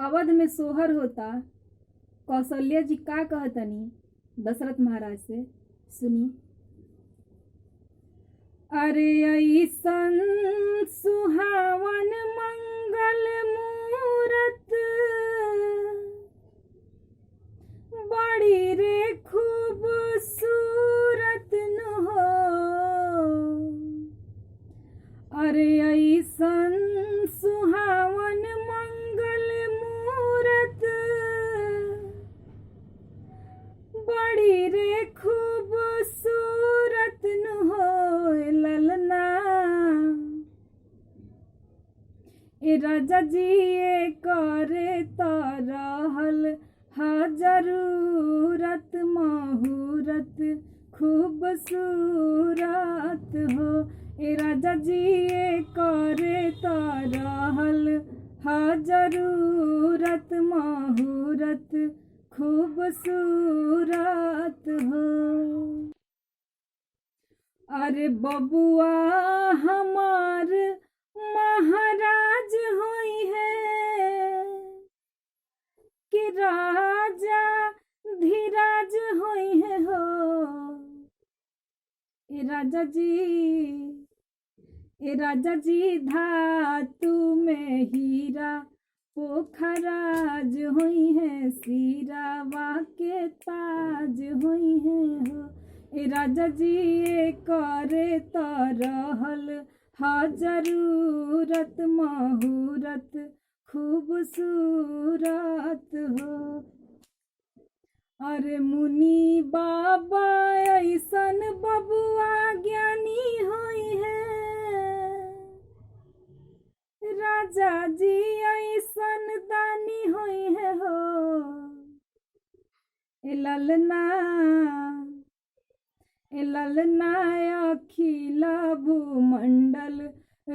अवध में सोहर होता। कौशल्या जी का कहतनी दशरथ महाराज से, सुनी। अरे ऐसन सुहावन मंगल मूरत, बड़ी रे खूबसूरत न हो। अरे ऐसन सुहावन मंगल मूरत, बड़ी रे खूबसूरत न हो ललना। ए राजा जी ये करे तो रहल हा जरूरत, मुहूर्त खूबसूरत हो। ए राजा जी ये करे तो रहल हा जरूरत, मुहूर्त खूबसूरत हो। अरे बबुआ हमार महाराज होई है, कि राजा धीराज होई है हो। ए राजा जी धातु में हीरा पोखराज होई है, सिरावा के ताज होई है हो। ए राजा जी ये करे तो रहल हा जरूरत, मुहूर्त खूबसूरत हो। अरे मुनि बाबा ऐसन बबुआ ज्ञानी होई है, राजा जी ऐसन दानी होई है हो। ए ललना अखिला भूमंडल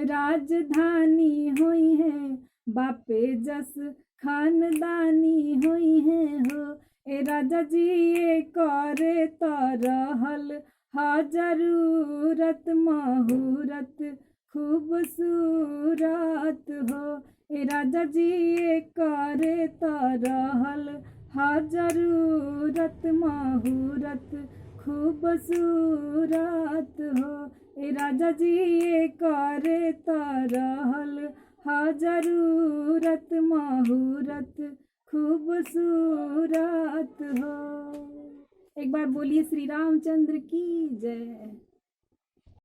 राजधानी होई है, बापे जस खानदानी होई है हो। ए राजा जी ये करे तो रहल हा जरूरत, मुहूर्त खूबसूरत हो। ए राजा जी ये करे तो रहल हा जरूरत, मुहूर्त खूबसूरत हो। ए राजा जी ये करे तो रहल हा जरूरत, मुहूर्त खूबसूरत हो। एक बार बोलिए श्री रामचंद्र की जय।